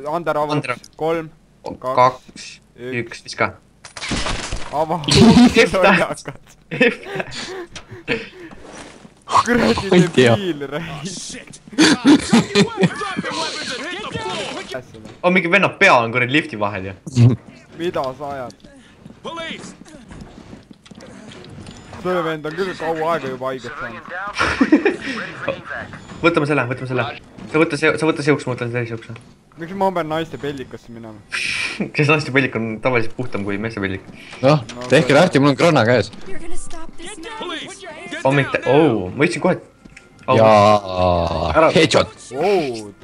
Ander avaks. 3, 2, 1, viska. Ava. Lollakad. Kuradi debiil reis. Mingi venna pea on kuradi lifti vahel ju. Mida sa ajad? See vend on küll kaua aega juba haiget saanud. Võtame selle. Sa võta seoks, ma võtan selle seoks. Miks ma pean naiste pellikasse minema? Kes naiste pellik on tavaliselt puhtam kui meeste pellik. Noh, tehke lahti, mul on krana käes. Ma ütlesin kohe. Jaa, headshot.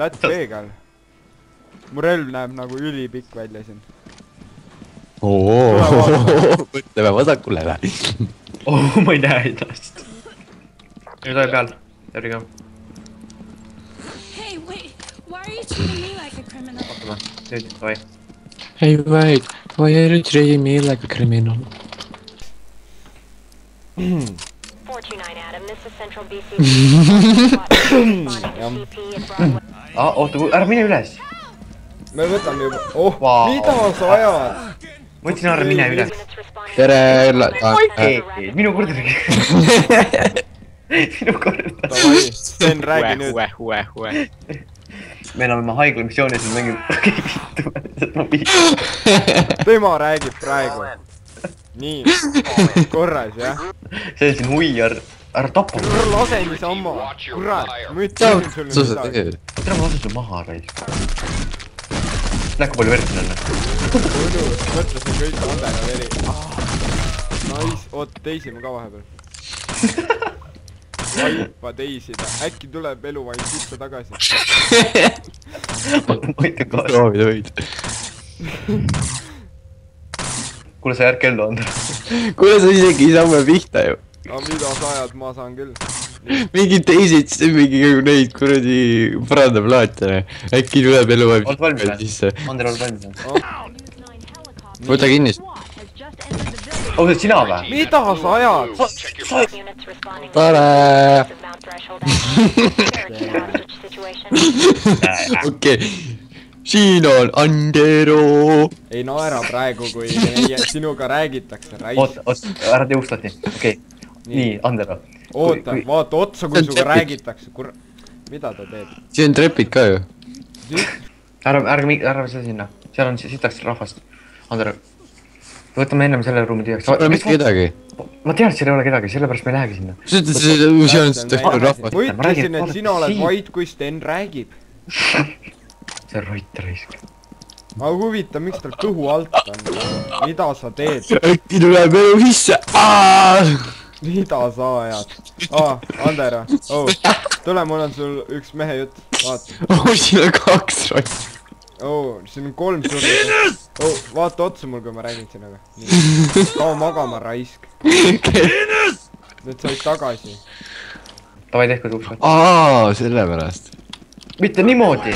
That peegel. Mu relv näeb nagu ülipikk välja siin. Mõtleme vasakule lähe. Ma ei näe ennast. Nüüd ole peal. There we go. Hey, wait. Why are you treating me like a criminal? Vaatame. Nüüd, davai. Hey, wait. Why are you treating me like a criminal? 429 Adam, this is Central BC. Oota, ära mine üles. Me võtame juba. Mida sa ajad? Ma ütlesin ära mine üles. Tere, Minu kord räägi. Minu kord. Davai, Sten, räägi nüüd. Me oleme haigla missioonis ja mängime Tema räägib praegu. Nii, korras, jah? See on siin huiar. Ära tapa. Lase niisama. Kurat, ma ütlesin sulle midagi. Tere, ma lasen sulle maha, Raisk. Näkku palju verd sinna. Mõtlesin kõik Andega veri. Nice, oot, teisi ma ka vahepeal. Vaipa teisida. Äkki tuleb eluvaid sisse tagasi. Võid. Kuule, sa järg kellu on. Kuule, sa isegi ei saa mulle pihta ju. Aga mida sa ajad, ma saan küll. Mingi teised, mingi neid kuradi parandaplaate. Äkki tuleb eluvaid sisse. Ander, oled valmis? Võta kinni. Oh, see sina või? Mida sa ajad? Tare! Okei. Siin on Andero. Ei naera praegu, kui sinuga räägitakse. Oot, ära tee ust lahti. Okei. Nii, Andero. Oota, vaata otsa, kui sinuga räägitakse. Mida ta teeb? Siin on trepid ka ju. Ära seda sinna. Seal on sitaks rahvast. Andero. Võtame ennem selle ruumi tühjaks. Ei ole mitte kedagi. Ma tean, et seal ei ole kedagi, sellepärast me ei lähegi sinna. See on tõesti rahvast. Ma ütlesin, et sina oled vaid, kui Sten räägib. See on Roit raisk. Ma huvita, miks tal kõhu alt on. Mida sa teed? Äkki tuleb elu sisse. Mida sa ajad? Andera. Tule, mul on sul üks mehe jutt. Vaata. Siin on 2 Roit. Siin on 3 surnud. Vaata otsa mul, kui ma räägin sinuga. Kao magama, raisk. Nüüd said tagasi. Tavai tehku tuuks. Sellepärast. Mitte niimoodi.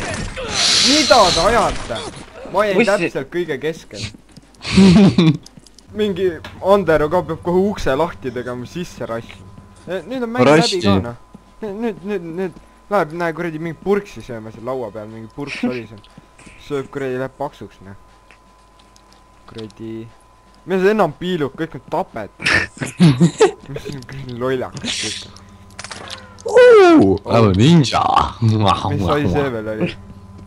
Mida te ajate? Ma jäin täpselt kõige keskel. Mingi Andero ka peab kohe ukse lahti tegema sisse rassi. Nüüd on mäng läbi ka, noh. Nüüd läheb, näe kuradi mingi purksi sööma seal laua peal, mingi purks oli seal. Sööb kuradi, läheb paksuks, noh. Kuradi... Meil see enam piilub, kõik on tapet. Mis on kõik lollakas kõik. Ninja. Mis sai see veel oli?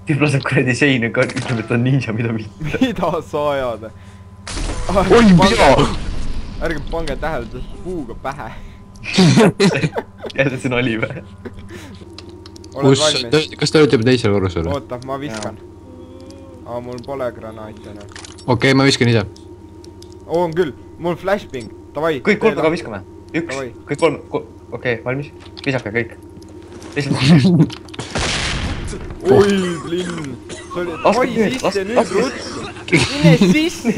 Tüüp laseb kuradi seina ka, ütleb, et ta on ninja, mida mitte. Mida sa ajad? Oi, mida? Ärge pange tähele, ta puuga pähe. Jälle see nali või? Kas te olete juba teisel korrusel? Oota, ma viskan. Mul pole granaati enam. Okei, ma viskan ise. On küll, mul flashbing. Davai. Kõik 3 taga viskame. 1, kõik 3. Okei, valmis? Visake kõik. Oi, blinn. Oi, sisse nüüd ruttu. Mine sisse.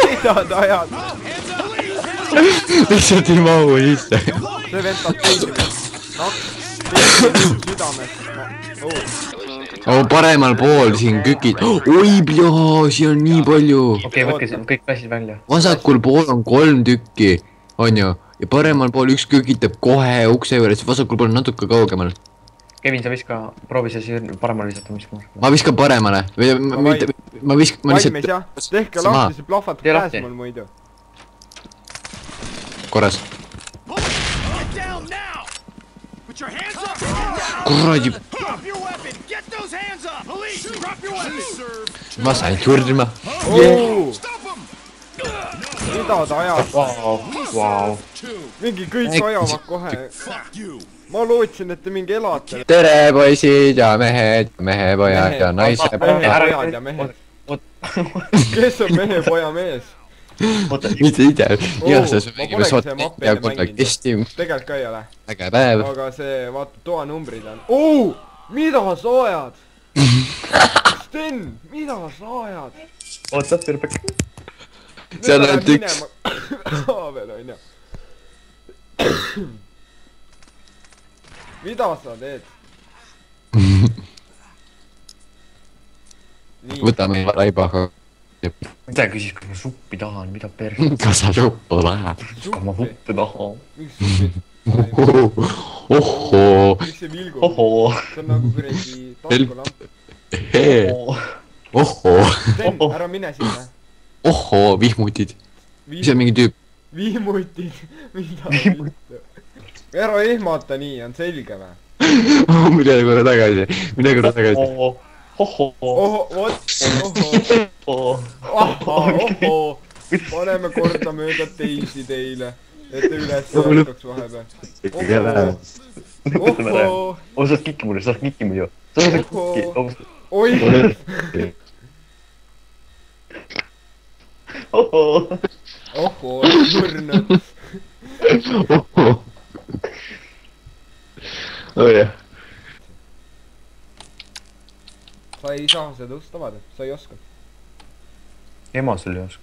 Mida ta ajad? Lihtsalt ei mahu sisse. See vend tahab teisi vend. Naks. Südames. Paremal pool siin kükid. Oi, siin on nii palju. Okei, võtke siin kõik klassid välja. Vasakul pool on 3 tükki. On ju? Ja paremal pool üks kükitab kohe ukse juures. Vasakul pool natuke kaugemal. Kevin, sa viska, proovi see siin paremale visata, mis ma viskan paremale. Ma viskan, ma valmis jah, tehke lahti, see plahvatab Tee käes lahti. mul muidu. korras. Get down now! Put your hands up! Kuradi, Drop your weapon! Get those hands up! Police, drop your weapon! ma sain surma. Stop them! Mida ta ajab? Vau. Mingi kõik ajavad kohe. Fuck you! Ma lootsin, et te mingi elate. tere poisid ja mehed, mehepojad ja naisepojad. Mehepojad ja mehed. Kes on mehepoja mees? mitte ide. jah, see ma mängime polegi SWAT see mappi ja enne korda mänginud. kestim. Tegelikult ka ei ole. äge päev. Aga see, vaata, toanumbrid on. Mida sa ajad? Sten, mida sa ajad? Oota, Pirbek. seal on ainult üks. Veel on jah. Mida sa teed? Nii. võtame laibaga. Mida küsis, kas ma suppi tahan, mida perse? kas sa suppu lähed? Kas ma suppi tahan? Miks supid? ohoo. Miks see vilgub? Ohoo. See on nagu kuradi taskulamp. ohoo. Sten, ära mine sinna. ohoo, vihmutid. mis on mingi tüüp? Vihmutid. Mida vittu? Ära ehmata nii, on selge või? mine korra tagasi. Ohoo. Oho, vot, oho. Ohoo. Paneme kordamööda teisi teile, et te üles saatuks vahepeal. Ohoo. Sa saad kikki mulle, sa saad kikki muidu. Sa saad kikki. Oi. Ohoo. Ohoo, nurnud. oh jah. Sa ei saa seda ust avada, sa ei oska. Ema sul ei oska.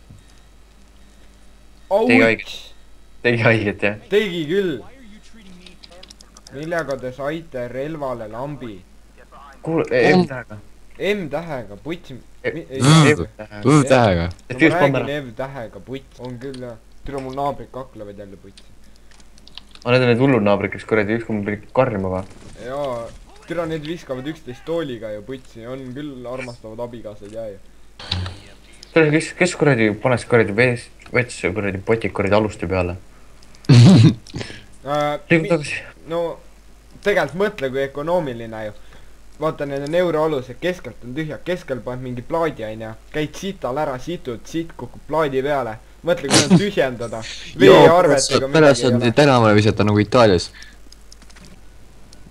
Auts! Tegi haiget, jah? Tegi küll. Millega te saite relvale lambi? Kuule, M-tähega. M-tähega, puts... V-tähega. ma räägin M-tähega, puts. On küll jah. Türa mul naabrid kaklevad jälle putsi. Need on need hullud naabrid, kes kuradi ükskord mul pidid karjuma ka. Jaa, türa need viskavad üksteist tooliga ja putsi. On küll armastavad abikaasad ja. Kes kuradi panes kuradi vetsu kuradi potid kuradi aluste peale? Liigub tagasi. No, tegelikult mõtle kui ökonoomiline ju. Vaata, need on euroalused, keskelt on tühjad, keskel paned mingi plaadi aina, käid sital ära, situd, siit kukub plaadi peale. Mõtle, kui on tühjendada. Veearvetega pärast on tänavale visata nagu Itaalias.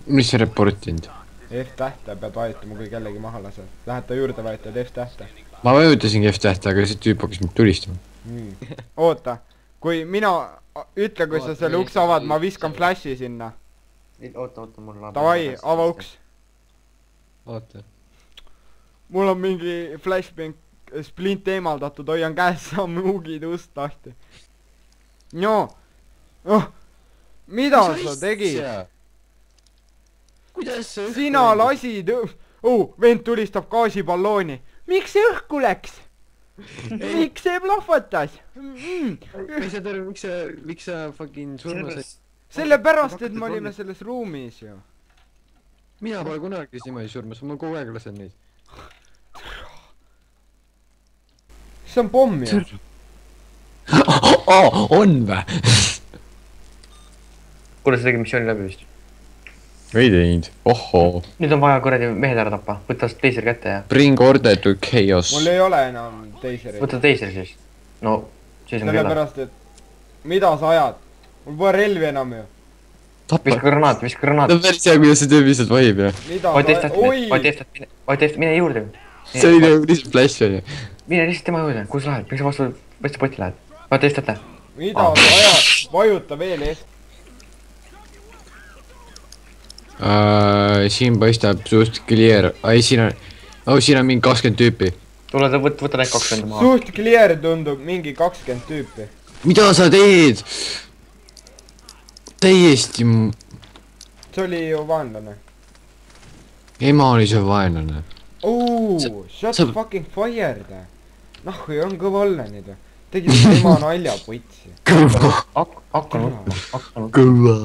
Mis see reportinud? F-tähte pead vajutama, kui kellegi maha lased. Lähed ta juurde vajutad F-tähte. ma vajutasingi F-tähte, aga see tüüp hakkas mind tulistama. Oota, kui mina, ütle, kui sa selle uks avad, ma viskan flashi sinna. Oota, mul on... Davai, ava uks. Oota. Mul on mingi flashbang splint eemaldatud, hoian käes sammugid ust lahti. No, mida sa tegid? kuidas sa Sina lasid vend tulistab gaasiballooni. Miks see õhku läks? Miks see plahvatas? ei saa teada, miks sa fucking surma said? Sellepärast, et me olime selles ruumis ju. mina pole kunagi niimoodi surmas, ma kogu aeg lasen neid. See on pomm ju. on vä? kuule, sa tegid missiooni läbi vist? ei teinud, ohoo. Nüüd on vaja kuradi mehed ära tappa, võta teiser kätte ja... Bring order to chaos. Mul ei ole enam teiseri. Võta teiser siis. No, siis on kella. Sellepärast, et mida sa ajad? Mul pole relvi enam ju. Viska granaat. no päris hea, kuidas see töö lihtsalt vahib ja. Mida sa ajad? Oi, mine juurde. see oli nagu lihtsalt flash on ju. Mine lihtsalt tema juurde, kuhu sa lähed, miks sa vastu poti lähed? Vaata eestate. Mida sa ajad? Vajuta veel eest. Siin paistab suht clear. siin on mingi 20 tüüpi. tule, võta need 20 maha. Suht clear tundub mingi 20 tüüpi. mida sa teed? täiesti See oli ju vaenlane. ema oli see vaenlane. Shut fucking fired. Nahku on kõva olla nüüd. Tegid ema nalja putsi. Hakka nutma. kõva.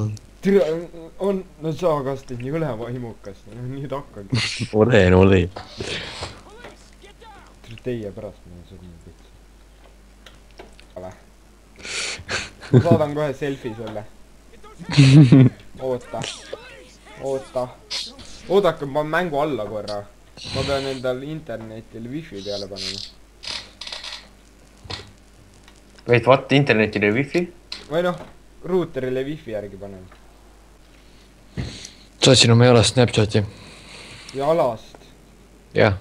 on, no sa kassid nii õle vaimukas, nüüd hakkagi. Olen. Teie pärast ma surnud pitsi. Ale. Ma saadan kohe selfie sulle. Oota. Oodake, ma mängu alla korra. Ma pean endal internetil wifi peale panema. Wait, what? Internetile wifi? Või noh, ruuterile wifi järgi panema. Saatsin oma jalast Snapchati. Jalast. Jah.